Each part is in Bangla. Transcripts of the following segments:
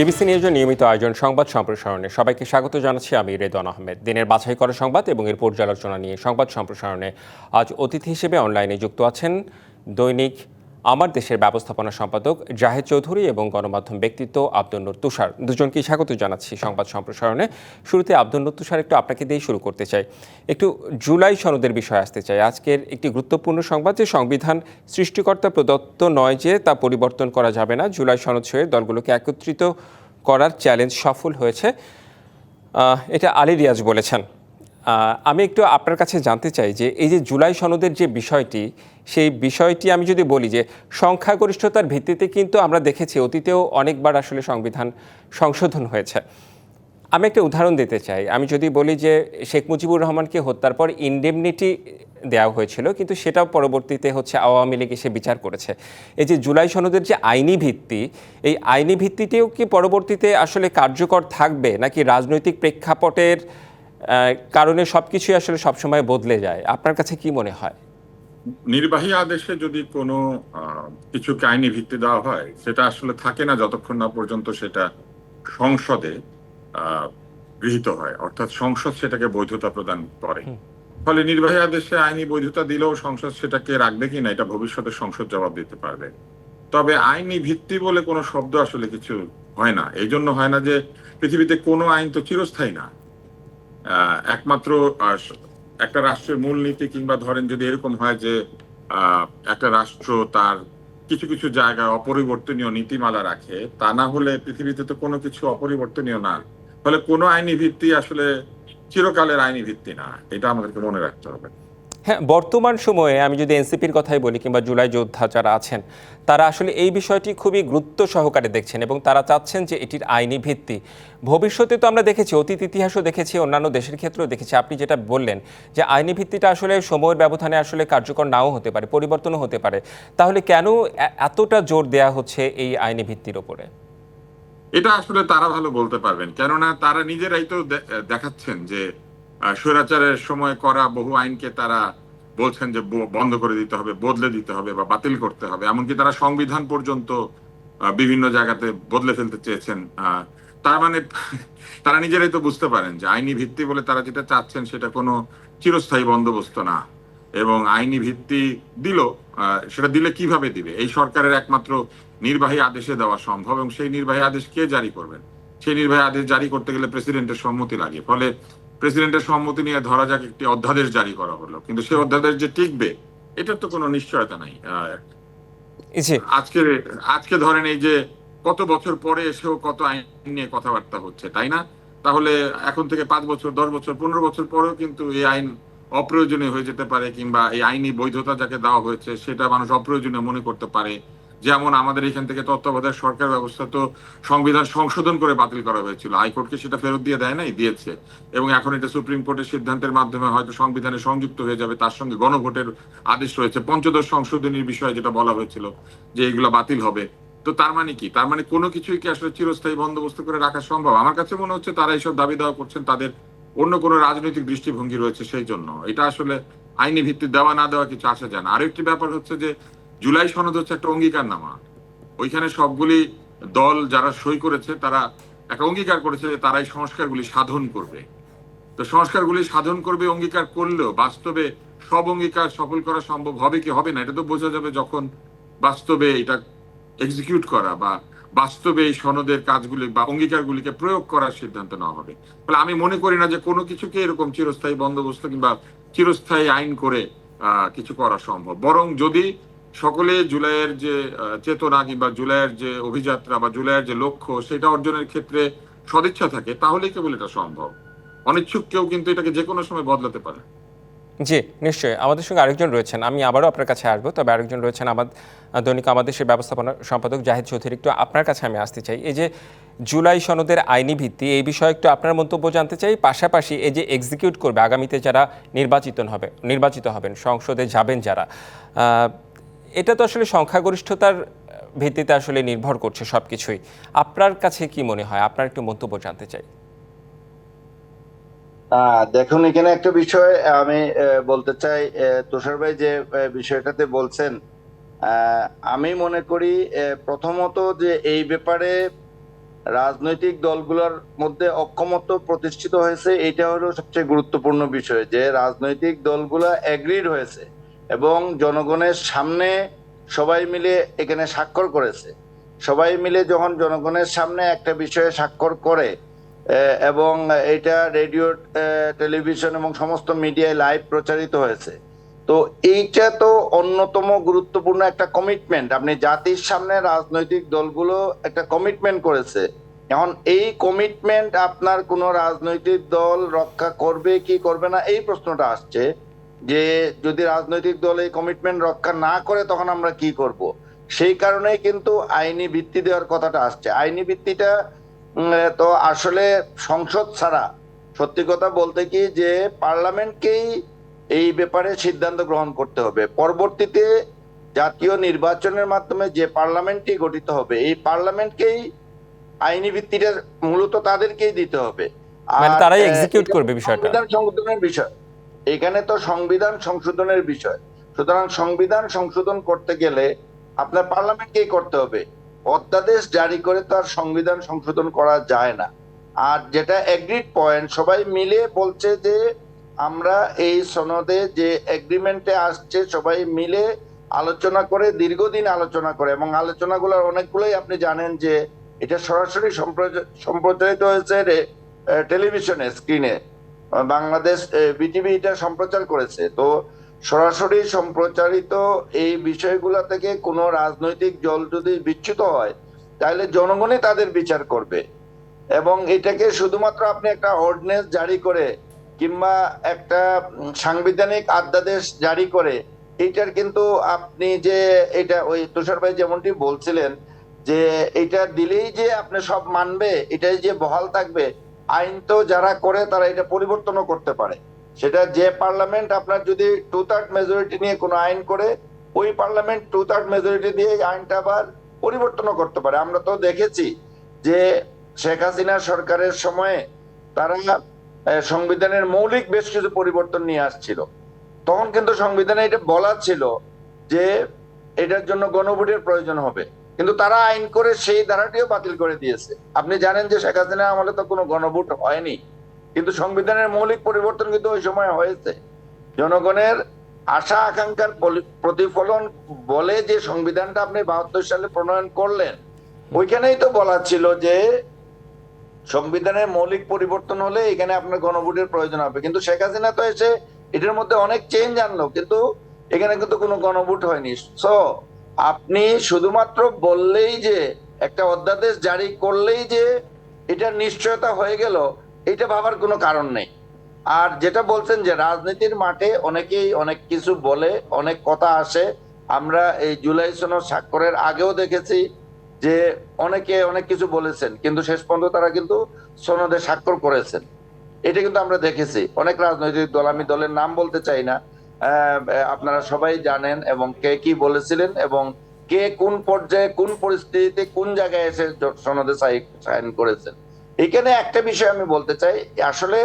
ডিবিসি নিউজের নিয়মিত আয়োজন সংবাদ সম্প্রসারণে সবাইকে স্বাগত জানাচ্ছি আমি রেদওয়ান আহমেদ। দিনের বাছাই করা সংবাদ এবং এর পর্যালোচনা নিয়ে সংবাদ সম্প্রসারণে আজ অতিথি হিসেবে অনলাইনে যুক্ত আছেন দৈনিক আমার দেশের ব্যবস্থাপনা সম্পাদক জাহেদ চৌধুরী এবং গণমাধ্যম ব্যক্তিত্ব আব্দুল নূর তুষার। দুজনকেই স্বাগত জানাচ্ছি সংবাদ সম্প্রসারণে। শুরুতে আব্দুল নূর তুষার, একটু আপনাকে দিয়ে শুরু করতে চাই। একটু জুলাই সনদের বিষয়ে আসতে চাই। আজকের একটি গুরুত্বপূর্ণ সংবাদ যে সংবিধান সৃষ্টিকর্তা প্রদত্ত নয়, যে তা পরিবর্তন করা যাবে না। জুলাই সনদ সহ দলগুলোকে একত্রিত করার চ্যালেঞ্জ সফল হয়েছে, এটা আলী রিয়াজ বলেছেন। আমি একটু আপনার কাছে জানতে চাই যে এই যে জুলাই সনদের যে বিষয়টি, সেই বিষয়টি আমি যদি বলি যে সংখ্যাগরিষ্ঠতার ভিত্তিতে কিন্তু আমরা দেখেছি অতীতেও অনেকবার আসলে সংবিধান সংশোধন হয়েছে। আমি একটা উদাহরণ দিতে চাই। আমি যদি বলি যে শেখ মুজিবুর রহমানকে হত্যার পর ইনডেমনিটি দেওয়া হয়েছিল, কিন্তু সেটাও পরবর্তীতে আওয়ামী লীগ এসে বিচার করেছে। এই যে জুলাই সনদের যে আইনি ভিত্তি, এই আইনি ভিত্তিতেও কি পরবর্তীতে আসলে কার্যকর থাকবে, নাকি রাজনৈতিক প্রেক্ষাপটের কারণে সবকিছুই আসলে সবসময় বদলে যায়? আপনার কাছে কি মনে হয়? নির্বাহী আদেশে যদি কোনো কিছুকে আইনি ভিত্তি দেওয়া হয়, সেটা আসলে থাকে না যতক্ষণ না পর্যন্ত সেটা সংসদে গৃহীত হয়, অর্থাৎ সংসদ সেটাকে বৈধতা প্রদান করে। ফলে নির্বাহী আদেশে আইনি বৈধতা দিলেও সংসদ সেটাকে রাখবে কিনা, এটা ভবিষ্যতে সংসদ জবাব দিতে পারবে। তবে আইনি ভিত্তি বলে কোনো শব্দ আসলে কিছু হয় না। এই জন্য হয় না যে পৃথিবীতে কোনো আইন তো চিরস্থায়ী না। একমাত্র একটা রাষ্ট্রের মূলনীতি, কিংবা ধরেন যদি এরকম হয় যে একটা রাষ্ট্র তার কিছু কিছু জায়গায় অপরিবর্তনীয় নীতিমালা রাখে, তা না হলে পৃথিবীতে তো কোনো কিছু অপরিবর্তনীয় না। ফলে কোনো আইনি ভিত্তি আসলে চিরকালের আইনি ভিত্তি না, এটা আমাদেরকে মনে রাখতে হবে। হ্যাঁ, বর্তমান সময়ে আমি যদি এনসিপির কথাই বলি, কিংবা জুলাই যোদ্ধা যারা আছেন, তারা আসলে এই বিষয়টি খুবই গুরুত্ব সহকারে দেখছেন এবং তারা চাচ্ছেন যে এটির আইনি ভিত্তি। ভবিষ্যতে তো আমরা দেখেছি, অতীত ইতিহাসও দেখেছি, অন্যান্য দেশের ক্ষেত্রেও দেখেছি, আপনি যেটা বললেন যে আইনি ভিত্তিটা আসলে সময়ের ব্যবধানে আসলে কার্যকর নাও হতে পারে, পরিবর্তনও হতে পারে। তাহলে কেন এতটা জোর দেয়া হচ্ছে এই আইনি ভিত্তির ওপরে? এটা আসলে তারা ভালো বলতে পারবেন, কেননা তারা নিজেরাই তো দেখাচ্ছেন যে স্বৈরাচারের সময় করা বহু আইনকে তারা বলছেন যে বন্ধ করে দিতে হবে, বদলে দিতে হবে বা বাতিল করতে হবে। এমনকি তারা সংবিধান পর্যন্ত বিভিন্ন জায়গাতে বদলে ফেলতে চেয়েছেন। তার মানে তারা নিজেরাই তো বুঝতে পারেন যে আইনি ভিত্তি বলে তারা যেটা চাচ্ছেন সেটা কোনো চিরস্থায়ী বন্দোবস্ত না। এবং আইনি ভিত্তি দিল, সেটা দিলে কিভাবে দিবে? এই সরকারের একমাত্র নির্বাহী আদেশে দেওয়া সম্ভব, এবং সেই নির্বাহী আদেশ কে জারি করবেন? সেই নির্বাহী আদেশ জারি করতে গেলে প্রেসিডেন্টের সম্মতি লাগে। ফলে প্রেসিডেন্টের সম্মতি নিয়ে ধরা যাক একটি অধ্যাদেশ জারি করা হলো, কিন্তু সেই অধ্যাদেশ যে টিকবে এটার তো কোনো নিশ্চয়তা নাই। আজকে আজকে ধরেন এই যে কত বছর পরে এসেও কত আইন নিয়ে কথাবার্তা হচ্ছে, তাই না? তাহলে এখন থেকে 5 বছর, 10 বছর, 15 বছর পরেও কিন্তু এই আইন অপ্রয়োজনীয় হয়ে যেতে পারে, কিংবা এই আইনি বৈধতা যাকে দেওয়া হয়েছে সেটা মানুষ অপ্রয়োজনীয় মনে করতে পারে। যেমন আমাদের এখান থেকে তত্ত্বাবধায়ক সরকার ব্যবস্থা তো সংবিধান সংশোধন করে বাতিল করা হয়েছিল, হাইকোর্টকে সেটা ফেরত দিয়ে দেয় নাই, দিয়েছে। এবং এখন এটা সুপ্রিম কোর্টের সিদ্ধান্তের মাধ্যমে হয়তো সংবিধানে সংযুক্ত হয়ে যাবে, তার সঙ্গে গণভোটের আদেশ রয়েছে। পঞ্চদশ সংশোধনীর বিষয়ে যেটা বলা হয়েছিল যে এগুলো বাতিল হবে। তো তার মানে কি? তার মানে কোনো কিছুই কি আসলে চিরস্থায়ী বন্দোবস্ত করে রাখা সম্ভব? আমার কাছে মনে হচ্ছে তারা এইসব দাবি দাওয়া করছেন, তাদের অন্য কোনো রাজনৈতিক দৃষ্টিভঙ্গি রয়েছে সেই জন্য। এটা আসলে আইনি ভিত্তি দেওয়া না দেওয়া কিছু আসা যায় না। আরেকটি ব্যাপার হচ্ছে যে জুলাই সনদ হচ্ছে একটা অঙ্গীকারনামা। ওইখানে সবগুলি দল যারা সই করেছে তারা একটা অঙ্গীকার করেছে যে তারা এই সংস্কারগুলি সাধন করবে। তো সংস্কারগুলি সাধন করবে অঙ্গীকার করলেও বাস্তবে সব অঙ্গীকার সফল করা সম্ভব হবে কি হবে না, এটা তো বোঝা যাবে যখন বাস্তবে এটা এক্সিকিউট করা বা বাস্তবে এই সনদের কাজগুলি বা অঙ্গীকারগুলিকে প্রয়োগ করার সিদ্ধান্ত নেওয়া হবে। ফলে আমি মনে করি না যে কোনো কিছুকে এরকম চিরস্থায়ী বন্দোবস্ত কিংবা চিরস্থায়ী আইন করে কিছু করা সম্ভব। বরং যদি সকলে জুলাইয়ের যে চেতনা কিংবা জুলাইয়ের যে অভিযাত্রা বা জুলাইয়ের যে লক্ষ্য সেটা অর্জনের ক্ষেত্রে সদিচ্ছা থাকে, তাহলেই কেবল এটা সম্ভব। অনিচ্ছুক কেউ কিন্তু এটাকে যে কোনো সময় বদলাতে পারে। জি, নিশ্চয়ই। আমাদের সঙ্গে আরেকজন রয়েছেন, আমি আবারও আপনার কাছে আসবো, তবে আরেকজন রয়েছেন দৈনিক আমাদের দেশের ব্যবস্থাপনা সম্পাদক জাহেদ চৌধুরী। একটু আপনার কাছে আমি আসতে চাই, এই যে জুলাই সনদের আইনি ভিত্তি, এই বিষয়ে একটু আপনার মন্তব্য জানতে চাই। পাশাপাশি এই যে এক্সিকিউট করবে আগামীতে যারা নির্বাচিত হবেন, সংসদে যাবেন যারা, এটা তো আসলে সংখ্যাগরিষ্ঠতার ভিত্তিতে আসলে নির্ভর করছে সবকিছুই। আপনার কাছে কি মনে হয়? আপনার একটু মন্তব্য জানতে চাই। দেখুন, এখানে একটা বিষয় আমি বলতে চাই। তুষার ভাই যে বিষয়টাতে বলছেন, আমি মনে করি প্রথমত যে এই ব্যাপারে রাজনৈতিক দলগুলোর মধ্যে ঐকমত্য প্রতিষ্ঠিত হয়েছে, এটা হলো সবচেয়ে গুরুত্বপূর্ণ বিষয়, যে রাজনৈতিক দলগুলা এগ্রিড হয়েছে এবং জনগণের সামনে সবাই মিলে এখানে স্বাক্ষর করেছে। সবাই মিলে যখন জনগণের সামনে একটা বিষয়ে স্বাক্ষর করে এবং এটা রেডিও, টেলিভিশন এবং সমস্ত মিডিয়ায় লাইভ প্রচারিত হয়েছে, তো এইটা তো অন্যতম গুরুত্বপূর্ণ একটা কমিটমেন্ট। আপনি জাতির সামনে রাজনৈতিক দলগুলো একটা কমিটমেন্ট করেছে। এখন এই কমিটমেন্ট আপনার কোন রাজনৈতিক দল রক্ষা করবে কি করবে না, এই প্রশ্নটা আসছে, যে যদি রাজনৈতিক দল এই কমিটমেন্ট রক্ষা না করে তখন আমরা কি করব। সেই কারণেই কিন্তু আইনি ভিত্তি দেওয়ার কথাটা আসছে। আইনি ভিত্তিটা তো আসলে সংসদ ছাড়া, সত্যি কথা বলতে কি, যে পার্লামেন্টকেই এই ব্যাপারে সিদ্ধান্ত গ্রহণ করতে হবে। পরবর্তীতে জাতীয় নির্বাচনের মাধ্যমে যে পার্লামেন্টটি গঠিত হবে, এই পার্লামেন্টকেই আইনি ভিত্তিটা মূলত তাদেরকেই দিতে হবে। মানে আর তারাই এক্সিকিউট করবে বিষয়টা। সংবিধান সংশোধনের বিষয়, এখানে তো সংবিধান সংশোধনের বিষয়। সুতরাং সংবিধান সংশোধন করতে গেলে আপনার পার্লামেন্টকেই করতে হবে। অধ্যাদেশ জারি করে তো আর সংবিধান সংশোধন করা যায় না। আর যেটা এগ্রিড পয়েন্ট, সবাই মিলে বলছে যে আমরা এই সনদে যে এগ্রিমেন্টে আসছে সবাই মিলে আলোচনা করে, দীর্ঘদিন আলোচনা করে, এবং আলোচনাগুলোর অনেকগুলোই আপনি জানেন যে এটা সরাসরি সম্প্রচারিত হয়েছে টেলিভিশনে স্ক্রিনে। বাংলাদেশ বিটিভি এটা সম্প্রচার করেছে। তো সরাসরি সম্প্রচারিত এই বিষয়গুলো থেকে কোনো রাজনৈতিক দল যদি বিচ্যুত হয় তাহলে জনগণই তাদের বিচার করবে। এবং এটাকে শুধুমাত্র আপনি একটা অর্ডিন্যান্স জারি করে কিংবা একটা সাংবিধানিক অধ্যাদেশ জারি করে, এইটার কিন্তু আপনি যে এটা ওই তুষার ভাই যেমনটি বলছিলেন যে এটা দিলেই যে আপনি সব মানবে, এটাই যে বহাল থাকবে, আইন তো যারা করে তারা এটা পরিবর্তনও করতে পারে। সেটা যে পার্লামেন্ট আপনার যদি 2/3 মেজরিটি নিয়ে কোনো আইন করে, ওই পার্লামেন্ট 2/3 মেজরিটি দিয়ে আইনটা আবার পরিবর্তনও করতে পারে। আমরা তো দেখেছি যে শেখ হাসিনা সরকারের সময়ে তারা সংবিধানের মৌলিক বেশ কিছু পরিবর্তন নিয়ে আসছিল। তখন কিন্তু সংবিধানে এটা বলা ছিল যে এটার জন্য গণভোটের প্রয়োজন হবে, কিন্তু তারা আইন করে সেই ধারাটিও বাতিল করে দিয়েছে। আপনি জানেন যে শেখ হাসিনা আমলে তো কোনো গণভোট হয়নি, কিন্তু সংবিধানের মৌলিক পরিবর্তন কিন্তু ওই সময় হয়েছে। জনগণের আশা আকাঙ্ক্ষার প্রতিফলন বলে যে সংবিধানটা আপনি 72 সালে প্রণয়ন করলেন, ওইখানেই তো বলা ছিল যে সংবিধানের মৌলিক পরিবর্তন হলে এখানে আপনার গণভোটের প্রয়োজন হবে। কিন্তু শেখ হাসিনা তো এসে এটার মধ্যে অনেক চেঞ্জ আনলো, কিন্তু এখানে কিন্তু কোনো গণভোট হয়নি। সো আপনি শুধুমাত্র বললেই যে একটা অধ্যাদেশ জারি করলেই যে এটার নিশ্চয়তা হয়ে গেল, এটা ভাবার কোনো কারণ নেই। আর যেটা বলছেন যে রাজনীতির মাঠে অনেকেই অনেক কিছু বলে, অনেক কথা আসে। আমরা এই জুলাই সনদ স্বাক্ষরের আগেও দেখেছি যে অনেকে অনেক কিছু বলেছেন, কিন্তু শেষ পর্যন্ত তারা কিন্তু সনদে স্বাক্ষর করেছেন। এটা কিন্তু আমরা দেখেছি অনেক রাজনৈতিক দল, আমি দলের নাম বলতে চাই না, আপনারা সবাই জানেন এবং কে কি বলেছিলেন এবং কে কোন পর্যায়ে কোন পরিস্থিতিতে কোন জায়গায় এসে সনদে সাইন করেছেন। এখানে একটা বিষয় আমি বলতে চাই, আসলে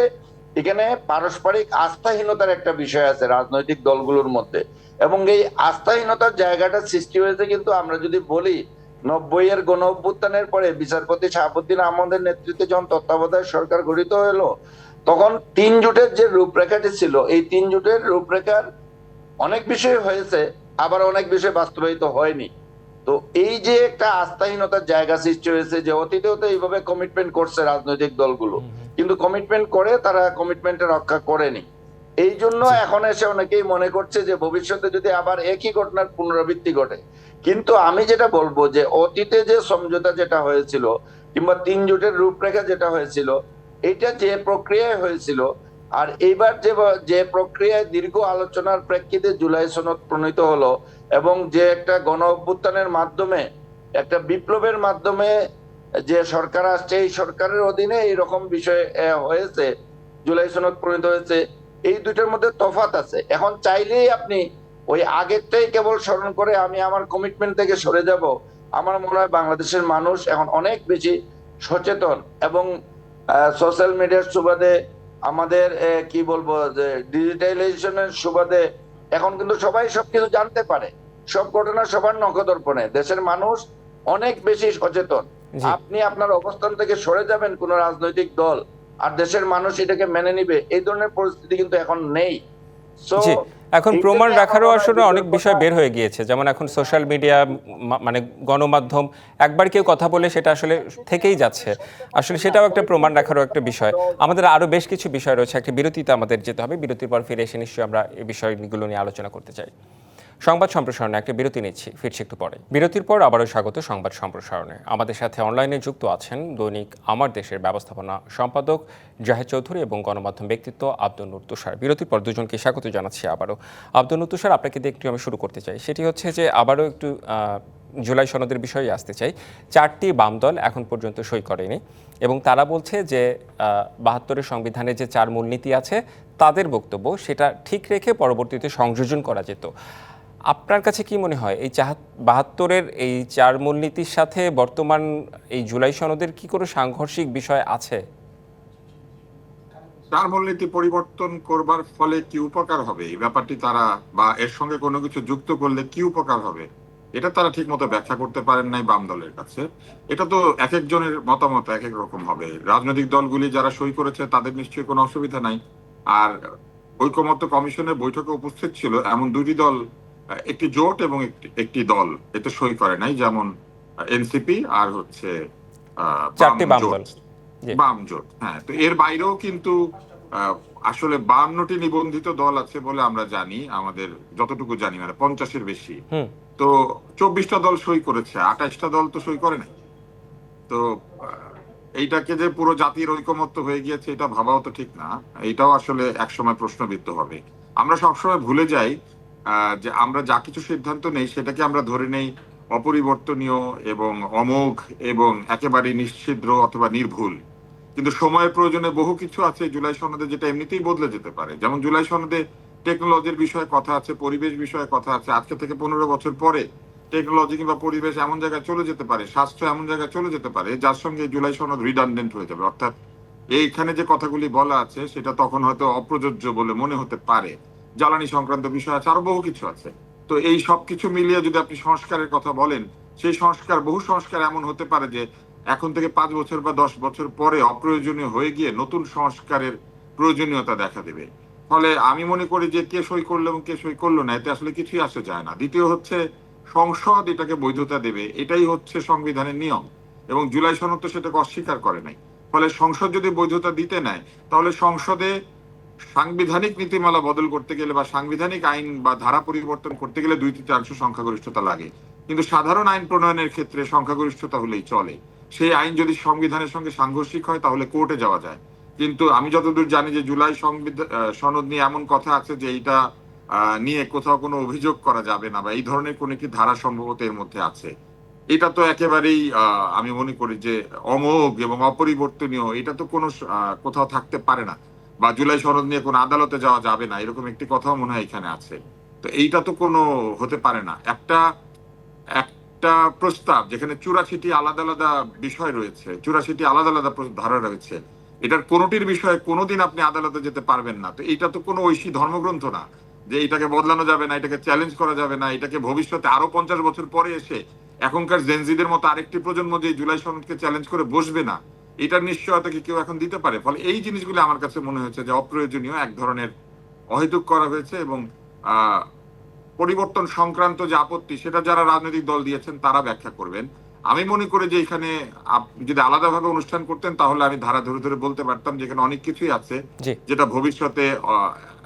এখানে পারস্পরিক আস্থাহীনতার একটা বিষয় আছে রাজনৈতিক দলগুলোর মধ্যে, এবং এই আস্থাহীনতার জায়গাটা সৃষ্টি হয়েছে কিন্তু আমরা যদি বলি 90-এর গণ অভ্যুত্থানের পরে বিচারপতি শাহাবুদ্দিন আহমদের নেতৃত্বে যখন তত্ত্বাবধায়ক সরকার গঠিত হলো, তখন 3 জোটের যে রূপরেখাটি ছিল, এই 3 জোটের রূপরেখার অনেক বিষয় হয়েছে, আবার অনেক বিষয় বাস্তবায়িত হয়নি। তো এই যে একটা আস্থাহীনতার জায়গা সৃষ্টি হয়েছে, যে অতীতেও তো এইভাবে কমিটমেন্ট করছে রাজনৈতিক দলগুলো, কিন্তু কমিটমেন্ট করে তারা কমিটমেন্টে রক্ষা করেনি। এই জন্য এখন এসে অনেকেই মনে করছে যে ভবিষ্যতে যদি আবার একই ঘটনার পুনরাবৃত্তি ঘটে। কিন্তু আমি যেটা বলবো যে অতীতে যে সমঝোতা যেটা হয়েছিল কিংবা 3 জোটের রূপরেখা যেটা হয়েছিল, এটা যে প্রক্রিয়ায় হয়েছিল, আর এইবার যে প্রক্রিয়ায় দীর্ঘ আলোচনার প্রেক্ষিতে জুলাই সনদ প্রণীত হলো এবং যে একটা গণ অভ্যুত্থানের মাধ্যমে, একটা বিপ্লবের মাধ্যমে যে সরকার আসছে, এই সরকারের অধীনে এইরকম বিষয় হয়েছে, জুলাই সনদ প্রণীত হয়েছে, এই দুইটার মধ্যে তফাৎ আছে। এখন চাইলেই আপনি ওই আগেরটাই কেবল স্মরণ করে আমি আমার কমিটমেন্ট থেকে সরে যাব, আমার মনে হয় বাংলাদেশের মানুষ এখন অনেক বেশি সচেতন এবং সোশ্যাল মিডিয়ার সুবাদে, আমাদের কি বলবো যে ডিজিটালাইজেশনের সুবাদে এখন কিন্তু সবাই সবকিছু জানতে পারে, সব ঘটনা সবার নখদর্পণে। দেশের মানুষ অনেক বেশি সচেতন জি আপনি আপনার অবস্থান থেকে সরে যাবেন কোন রাজনৈতিক দল, আর দেশের মানুষ এটাকে মেনে নিবে, এই ধরনের পরিস্থিতি কিন্তু এখন নেই। সো জি এখন এইটা প্রমাণ নিয়ে আমার রাখারও মনে হয় আসলে অনেক বিজয়ের কথা। বিষয় বের হয়ে গিয়েছে, যেমন এখন সোশ্যাল মিডিয়া, মানে গণমাধ্যম, একবার কেউ কথা বলে সেটা আসলে থেকেই যাচ্ছে। আসলে সেটাও একটা প্রমাণ রাখারও একটা বিষয়। আমাদের আরো বেশ কিছু বিষয় রয়েছে, একটা বিরতিতে আমাদের যেতে হবে, বিরতির পর ফিরে এসে নিশ্চয়ই আমরা এই বিষয়গুলো নিয়ে আলোচনা করতে চাই। সংবাদ সম্প্রসারণে একটা বিরতি নিচ্ছি, ফিরছি একটু পরে। বিরতির পর আবারও স্বাগত সংবাদ সম্প্রসারণে। আমাদের সাথে অনলাইনে যুক্ত আছেন দৈনিক আমার দেশের ব্যবস্থাপনা সম্পাদক জাহেদ চৌধুরী এবং গণমাধ্যম ব্যক্তিত্ব আব্দুল নূর তুষার। বিরতির পর দুজনকে স্বাগত জানাচ্ছি আবারও। আব্দুল নূর তুষার, আপনাকে দিয়ে একটু আমি শুরু করতে চাই। সেটি হচ্ছে যে আবারও একটু জুলাই সনদের বিষয়ে আসতে চাই। 4টি বাম দল এখন পর্যন্ত সই করেনি এবং তারা বলছে যে 72-এর সংবিধানে যে 4 মূলনীতি আছে তাদের বক্তব্য সেটা ঠিক রেখে পরবর্তীতে সংযোজন করা যেত। আপনার কাছে কি মনে হয় এই 72-এর এই 4 মূলনীতির সাথে বর্তমান এই জুলাই সনদের কি কোনো সাংঘর্ষিক বিষয় আছে? তার মূলনীতি পরিবর্তন করবার ফলে কি উপকার হবে, এই ব্যাপারটি তারা, বা এর সঙ্গে কোনো কিছু যুক্ত করলে কি উপকার হবে, এটা তারা ঠিক মতো ব্যাখ্যা করতে পারেন নাই বাম দলের কাছে। এটা তো এক একজনের মতামত এক এক রকম হবে। রাজনৈতিক দলগুলি যারা সই করেছে তাদের নিশ্চয়ই কোনো অসুবিধা নাই। আর ঐকমত্য কমিশনের বৈঠকে উপস্থিত ছিল এমন দুটি দল, একটি জোট এবং একটি দল এতে সই করে নাই, যেমন এনসিপি আর হচ্ছে বাম 4টি বাম জোট। দল। জি বাম জোট, হ্যাঁ। তো এর বাইরেও কিন্তু আহ, আসলে 52টি নিবন্ধিত দল আছে বলে আমরা জানি, আমাদের যতটুকু জানি, মানে 50-এর বেশি। হুম। তো 24টা দল সই করেছে, 28টা দল তো সই করে নাই। তো এইটাকে যে পুরো জাতির ঐকমত্য হয়ে গিয়েছে এটা ভাবাও তো ঠিক না। এটাও আসলে একসময় প্রশ্নবিদ্ধ হবে। আমরা সবসময় ভুলে যাই যে আমরা যা কিছু সিদ্ধান্ত নেই সেটাকে আমরা ধরে নেই অপরিবর্তনীয় এবং অমোঘ এবং একেবারে নিশ্ছিদ্র অথবা নির্ভুল। কিন্তু সময়ের প্রয়োজনে বহু কিছু আছে জুলাই সনদে যেটা এমনিতেই বদলে যেতে পারে। যেমন জুলাই সনদে টেকনোলজির বিষয়ে কথা আছে, পরিবেশ বিষয়ে কথা আছে। আজকে থেকে 15 বছর পরে টেকনোলজি কিংবা পরিবেশ এমন জায়গায় চলে যেতে পারে, স্বাস্থ্য এমন জায়গায় চলে যেতে পারে যার সঙ্গে জুলাই সনদ রিডান্ডেন্ট হয়ে যাবে। অর্থাৎ এইখানে যে কথাগুলি বলা আছে সেটা তখন হয়তো অপ্রযোজ্য বলে মনে হতে পারে। জ্বালানি সংক্রান্ত বিষয় আছে, আরো বহু কিছু আছে। তো এই সব কিছু মিলিয়ে যদি আপনি সংস্কারের কথা বলেন, সেই সংস্কার, বহু সংস্কার এমন হতে পারে যে এখন থেকে 5 বছর বা 10 বছর পরে অপ্রয়োজনীয় হয়ে গিয়ে নতুন সংস্কারের প্রয়োজনীয়তা দেখা দেবে। ফলে আমি মনে করি যে কে সই করলো এবং কে সই করলো না এতে আসলে কিছুই আসে যায় না। দ্বিতীয় হচ্ছে সংসদ এটাকে বৈধতা দেবে, এটাই হচ্ছে সংবিধানের নিয়ম, এবং জুলাই সনদ তো সেটাকে অস্বীকার করে নাই। ফলে সংসদ যদি বৈধতা দিতে নেয় তাহলে সংসদে সাংবিধানিক নীতিমালা বদল করতে গেলে বা সাংবিধানিক আইন বা ধারা পরিবর্তন করতে গেলে 2/3 সংখ্যাগরিষ্ঠতা লাগে। কিন্তু সাধারণ আইন প্রণয়নের ক্ষেত্রে সংখ্যাগরিষ্ঠতা হলেই চলে। সেই আইন যদি সংবিধানের সঙ্গে সাংঘর্ষিক হয় তাহলে কোর্টে যাওয়া যায়। কিন্তু আমি যতদূর জানি যে জুলাই সংবিধান সনদ নিয়ে এমন কথা আছে যে এইটা নিয়ে কোথাও কোনো অভিযোগ করা যাবে না, বা এই ধরনের কোন একটি ধারা সম্ভবত এর মধ্যে আছে। এটা তো একেবারেই আমি মনে করি যে অমোঘ এবং অপরিবর্তনীয়, এটা তো কোনো কোথাও থাকতে পারে না। বা জুলাই সনদ নিয়ে কোনো আদালতে যাওয়া যাবে না, এরকম একটি কথাও মনে হয় এখানে আছে। তো এইটা তো কোনো হতে পারে না। একটা একটা প্রস্তাব যেখানে 84টি আলাদা আলাদা বিষয় রয়েছে, 84টি আলাদা আলাদা ধারা রয়েছে, এটার কোনোটির বিষয়ে কোনোদিন আপনি আদালতে যেতে পারবেন না। তো এইটা তো কোনো ঐশী ধর্মগ্রন্থ না যে এটাকে বদলানো যাবে না, এটাকে চ্যালেঞ্জ করা যাবে না, এটাকে ভবিষ্যতে আরো 50 বছর পরে এসে এখনকার জেনজিদের মতো আরেকটি প্রজন্ম যে জুলাই সনদকে চ্যালেঞ্জ করে বসবে না, এটার নিশ্চয়তা কি কেউ এখন দিতে পারে? ফলে এই জিনিসগুলো আমার কাছে মনে হয়েছে যে অপ্রয়োজনীয়, এক ধরনের অহেতুক করা হয়েছে। এবং আহ পরিবর্তন সংক্রান্ত যে আপত্তি সেটা যারা রাজনৈতিক দল দিয়েছেন তারা ব্যাখ্যা করবেন। আমি মনে করি যে এখানে যদি আলাদাভাবে অনুষ্ঠান করতেন তাহলে আমি ধারা ধরে ধরে বলতে পারতাম যে এখানে অনেক কিছুই আছে জি যেটা ভবিষ্যতে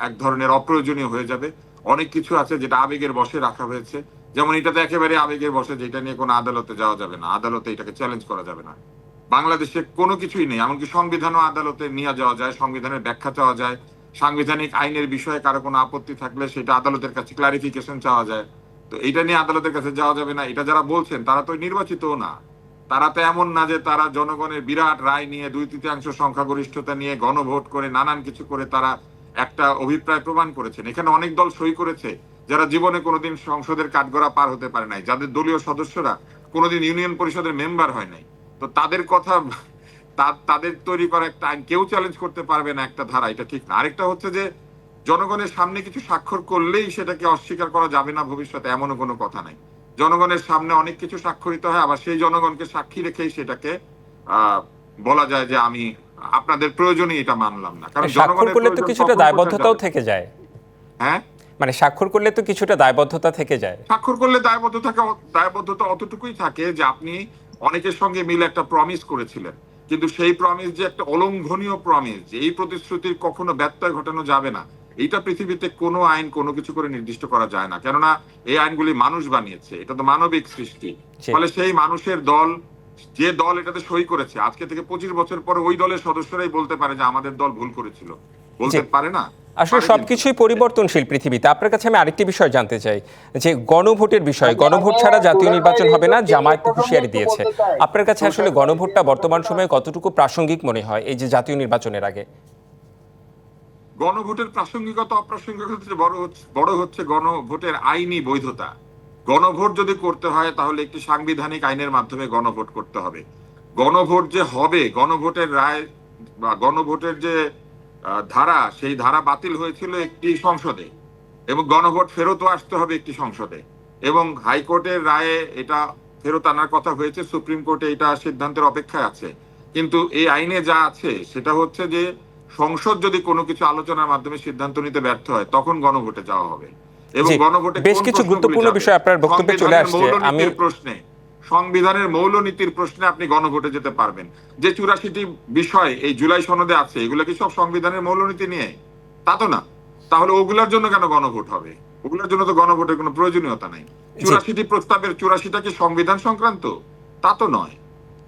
এক ধরনের অপ্রয়োজনীয় হয়ে যাবে। অনেক কিছু আছে যেটা আবেগের বশে রাখা হয়েছে, যেমন এটাতে একেবারে আবেগের বশে, যেটা নিয়ে কোনো আদালতে যাওয়া যাবে না, আদালতে এটাকে চ্যালেঞ্জ করা যাবে না। বাংলাদেশে কোনো কিছুই নেই, এমনকি সংবিধানও আদালতে নিয়ে যাওয়া যায়, সংবিধানের ব্যাখ্যা চাওয়া যায়, সাংবিধানিক আইনের বিষয়ে কারো কোনো আপত্তি থাকলে সেটা আদালতের কাছে ক্লারিফিকেশন চাওয়া যায়। তো এটা নিয়ে আদালতের কাছে যাওয়া যাবে না, এটা যারা বলছেন তারা তো নির্বাচিতও না। তারা তো এমন না যে তারা জনগণের বিরাট রায় নিয়ে 2/3 সংখ্যাগরিষ্ঠতা নিয়ে গণভোট করে নানান কিছু করে তারা একটা অভিপ্রায় প্রমাণ করেছেন। এখানে অনেক দল সই করেছে যারা জীবনে কোনোদিন সংসদের কাঠগড়া পার হতে পারে নাই, যাদের দলীয় সদস্যরা কোনোদিন ইউনিয়ন পরিষদের মেম্বার হয় নাই। তো তাদের কথা, তাদের তৈরি করা একটা আইন কেউ চ্যালেঞ্জ করতে পারবে না একটা ধারা, এটা ঠিক না। আরেকটা হচ্ছে যে জনগণের সামনে কিছু স্বাক্ষর করলেই সেটাকে অস্বীকার করা যাবে না ভবিষ্যতে, এমনও কোনো কথা নাই। জনগণের সামনে অনেক কিছু স্বাক্ষরিত হয়, আবার সেই জনগণকে সাক্ষী রেখেই সেটাকে বলা যায় যে আমি আপনাদের প্রয়োজনে এটা মানলাম না, কারণ স্বাক্ষর জনগণের করলে তো প্রয়োজন কিছুটা কখন দায়বদ্ধতাও কোথায় যাবে? থেকে যায়। হ্যাঁ, মানে স্বাক্ষর করলে তো কিছুটা দায়বদ্ধতা থেকে যায়। স্বাক্ষর করলে দায়বদ্ধতা অতটুকুই থাকে যে আপনি অনেকের সঙ্গে মিলে একটা প্রমিস করেছিলেন, কিন্তু সেই প্রমিস যে একটা অলঙ্ঘনীয় প্রমিস, যে এই প্রতিশ্রুতির কখনো ব্যত্যয় ঘটানো যাবে না, এইটা পৃথিবীতে কোনো আইন কোনো কিছু করে নির্দিষ্ট করা যায় না, কেননা এই আইনগুলি মানুষ বানিয়েছে, এটা তো মানবিক সৃষ্টি। জি। ফলে সেই মানুষের দল, যে দল এটাতে সই করেছে, আজকে থেকে 25 বছর পরে ওই দলের সদস্যরাই বলতে পারে যে আমাদের দল ভুল করেছিল, বলতে জি। পারে না? আসলে পারে কিন্তু। সবকিছুই পরিবর্তনশীল পৃথিবীতে। আপনার কাছে আমি আরেকটি বিষয় জানতে চাই, যে গণভোটের বিষয়, গণভোট ছাড়া জাতীয় নির্বাচন হবে না, জামায়াত হুঁশিয়ারি দিয়েছে। আপনার কাছে আসলে গণভোটটা বর্তমান সময়ে কতটুকু প্রাসঙ্গিক মনে হয় এই যে জাতীয় নির্বাচনের আগে? গণভোটের প্রাসঙ্গিকতা অপ্রাসঙ্গিকতা বড় হচ্ছে গণভোটের আইনি বৈধতা। গণভোট যদি করতে হয় তাহলে একটি সাংবিধানিক আইনের মাধ্যমে গণভোট করতে হবে। গণভোট যে হবে, গণভোটের রায় বা গণভোটের যে ধারা, সেই ধারা বাতিল হয়েছিল একটি সংসদে, এবং গণভোট ফেরতও আসতে হবে একটি সংসদে, এবং হাইকোর্টের রায়ে এটা ফেরত আনার কথা হয়েছে, সুপ্রিম কোর্টে এটা সিদ্ধান্তের অপেক্ষায় আছে। কিন্তু এই আইনে যা আছে সেটা হচ্ছে যে সংসদ যদি কোনো কিছু আলোচনার মাধ্যমে সিদ্ধান্ত নিতে ব্যর্থ হয় তখন গণভোটে যাওয়া হবে, এবং জি, গণভোটে বেশ কোন কিছু প্রশ্নগুলি গুরুত্বপূর্ণ যাবে? বিষয় আপনার বক্তব্যে চলে সংবিধানের আসছে। আমি মৌলনীতির প্রশ্নে, সংবিধানের মৌলনীতির প্রশ্নে আপনি গণভোটে যেতে পারবেন। যে 84টি বিষয় এই জুলাই সনদে আছে, এগুলো কি সব সংবিধানের মৌলনীতি নিয়ে? তা তো না। তাহলে ওগুলোর জন্য কেন গণভোট হবে? ওগুলোর জন্য তো গণভোটের কোনো প্রয়োজনীয়তা নাই। 84টি প্রস্তাবের 84টা কি সংবিধান সংক্রান্ত? তা তো নয়।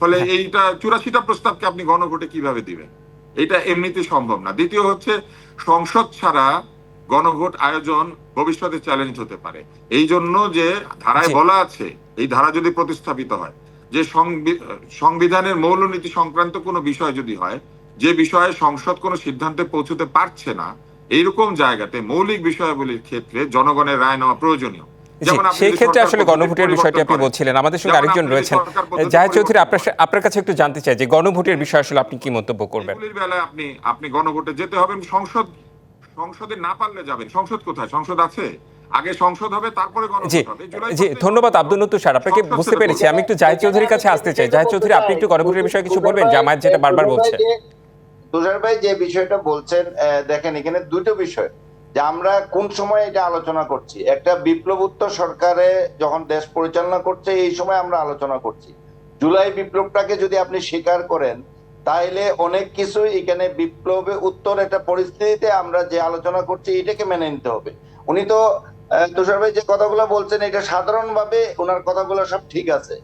ফলে হ্যাঁ। এইটা 84টা প্রস্তাবকে আপনি গণভোটে কিভাবে দিবেন? এটা এমনিতে সম্ভব না। দ্বিতীয় হচ্ছে, সংসদ ছাড়া গণভোট আয়োজন ভবিষ্যতে চ্যালেঞ্জ হতে পারে। এই জন্য যে ধারায় জি। বলা আছে, এই ধারা যদি প্রতিস্থাপিত হয়, যে সংবিধানের মৌলনীতি সংক্রান্ত কোনো বিষয় যদি হয়, যে বিষয়ে সংসদ কোনো সিদ্ধান্তে পৌঁছতে পারছে না, এইরকম জায়গাতে মৌলিক বিষয়াবলীর ক্ষেত্রে জনগণের রায় নেওয়া প্রয়োজনীয়। জি, যেমন আপনি সেই যদি ক্ষেত্রে সরকার আসলে পদ্ধতি গণভোটের বিষয়টি পরিবর্তন আপনি করেন, বলছিলেন। আমাদের সঙ্গে যেমন আরেকজন আপনি যদি রয়েছেন, সরকার পদ্ধতি জাহেদ চৌধুরী, পরিবর্তন করেন, আপনার কাছে একটু জানতে চাই যে গণভোটের বিষয়ে আসলে আপনি কি মন্তব্য করবেন? এগুলির বেলায় আপনি গণভোটে যেতে হবেন। সংসদে না পারলে যাবেন। সংসদ কোথায়? সংসদ আছে? আগে সংসদ হবে, তারপরে জি, গণভোট হবে। জুলাই জি, সনদেই ধন্যবাদ গণভোট আব্দুল হবে। নত্তুর স্যার, আপনাকে সংসদ বুঝতে সেটা পেরেছি। করবে। আমি একটু জাহেদ চৌধুরীর কাছে আসতে চাই। জাহেদ চৌধুরী, আপনি একটু গণভোটের বিষয়ে কিছু বলবেন? জামায়াত যেটা বারবার বলছে। তুষার ভাই যে বিষয়টা বলছেন, দেখেন এখানে দুটো বিষয়, যে আমরা কোন সময় এটা আলোচনা করছি। একটা বিপ্লবোত্তর সরকারে যখন দেশ পরিচালনা করছে এই সময় আমরা আলোচনা করছি। জুলাই বিপ্লবটাকে যদি আপনি স্বীকার করেন তাহলে অনেক কিছু এখানে বিপ্লবে উত্তর একটা পরিস্থিতিতে আমরা যে আলোচনা করছি এটাকে মেনে নিতে হবে। উনি তো তুষার ভাই যে কথাগুলো বলছেন এটা সাধারণভাবে ওনার কথাগুলো সব ঠিক আছে,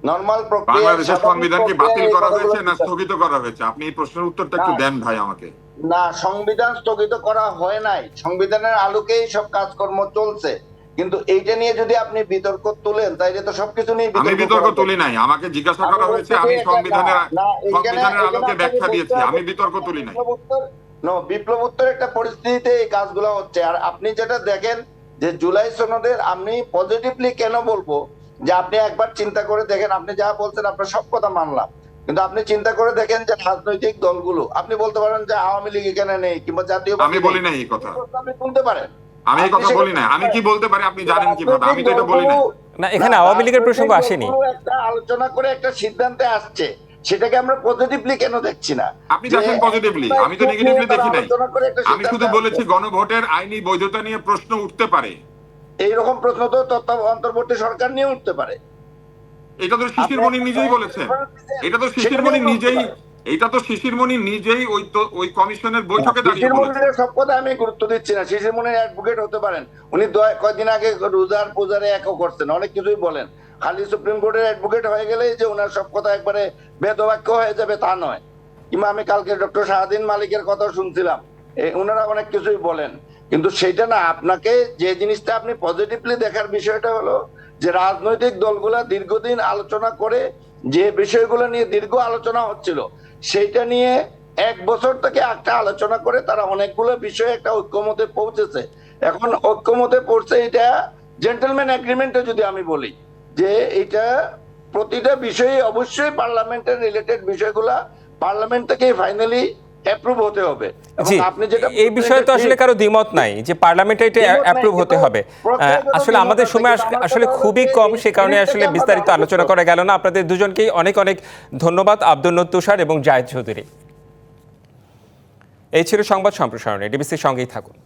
নর্মাল প্রক্রিয়া। বাংলাদেশের সংবিধান কি বাতিল করা হয়েছে না স্থগিত করা হয়েছে? আপনি এই প্রশ্নের উত্তরটা একটু দেন ভাই আমাকে। না, সংবিধান স্থগিত করা হয় নাই, সংবিধানের আলোকেই সব কাজকর্ম চলছে। কিন্তু এইটা নিয়ে যদি আপনি বিতর্ক তুলেন তাইলে তো সবকিছু নিয়ে আমি বিতর্ক তুলি নাই, আমাকে জিজ্ঞাসা করা হয়েছে, আমি সংবিধানের আলোকে ব্যাখ্যা দিয়েছি, আমি বিতর্ক তুলি নাই। বিপ্লবোত্তর একটা পরিস্থিতিতে এই কাজগুলো হচ্ছে। আর আপনি যেটা দেখেন যে জুলাই সনদের, আমি পজিটিভলি কেন বলবো, যে আপনি একবার চিন্তা করে দেখেন, আপনি যা বলছেন আপনার সব কথা মানলাম, কিন্তু আপনি চিন্তা করে দেখেন যে রাজনৈতিক দলগুলো, আপনি বলতে পারেন যে আওয়ামী লীগ এখানে নেই কিংবা জাতীয় আমি বলি নাই এই কথা, আপনি শুনতে পারেন। আমি এই কথা বলি নাই। আমি কি বলতে পারি আপনি জানেন কিভাবে? আমি তো এটা বলি নাই। না, এখানে আওয়ামী লীগের প্রসঙ্গ আসেনি। একটা আলোচনা করে একটা সিদ্ধান্তে আসছে, সেটাকে আমরা পজিটিভলি কেন দেখছি না? আপনি দেখেন পজিটিভলি, আমি তো নেগেটিভলি দেখি নাই। আমি শুধু বলেছি গণভোটের আইনি বৈধতা নিয়ে প্রশ্ন উঠতে পারে। এইরকম প্রশ্ন তো অন্তর্বর্তী সরকার নিয়ে উঠতে পারে। এটা তো শিশির মনির নিজেই বলেছেন। এটা তো শিশির মনির নিজেই ওই কমিশনের বৈঠকে দাঁড়িয়ে বলেছেন। সব কথা আমি গুরুত্ব দিচ্ছি না। শিশির মনির অ্যাডভোকেট হতে পারেন, উনি কয়েকদিন আগে রোজার পূজারে একও করছেন, অনেক কিছুই বলেন। খালি সুপ্রিম কোর্টের অ্যাডভোকেট হয়ে গেলেই যে ওনার সব কথা একবারে বেদবাক্য হয়ে যাবে তা নয়। কিংবা আমি কালকে ডক্টর শাহাদিন মালিকের কথা শুনছিলাম, ওনারা অনেক কিছুই বলেন, কিন্তু সেটা না। আপনাকে যে জিনিসটা আপনি পজিটিভলি দেখার বিষয়টা হলো যে রাজনৈতিক দলগুলা দীর্ঘদিন আলোচনা করে যে বিষয়গুলো নিয়ে দীর্ঘ আলোচনা হচ্ছিল, সেইটা নিয়ে এক বছর থেকে একটা আলোচনা করে তারা অনেকগুলো বিষয়ে একটা ঐক্যমতে পৌঁছেছে। এখন ঐক্যমতে পৌঁছে এটা জেন্টলম্যান এগ্রিমেন্টে যদি আমি বলি যে এটা প্রতিটা বিষয়ে অবশ্যই পার্লামেন্টের রিলেটেড বিষয়গুলা পার্লামেন্ট থেকে ফাইনালি অ্যাপ্রুভ হতে হবে। এবং জি, আপনি যেটা এই বিষয়ে তো আসলে কারো দ্বিমত নাই যে পার্লামেন্টে এটা দ্বিমত নাই, অ্যাপ্রুভ হতে কিন্তু হবে। প্রক্রিয়াগত আসলে দ্বিমত আমাদের আছে, সময় কিন্তু আমার আসলে কথা হলো খুবই যে কম, এই সে কারণে spirit আসলে থেকে আমরা বিস্তারিত যাওয়া আলোচনা উচিত। করা গেল না। আপনাদের দুজনকেই অনেক অনেক ধন্যবাদ, আব্দুল নূর তুষার এবং জায়েদ চৌধুরী। এই ছিল সংবাদ সম্প্রসারণে, ডিবিসির সঙ্গেই থাকুন।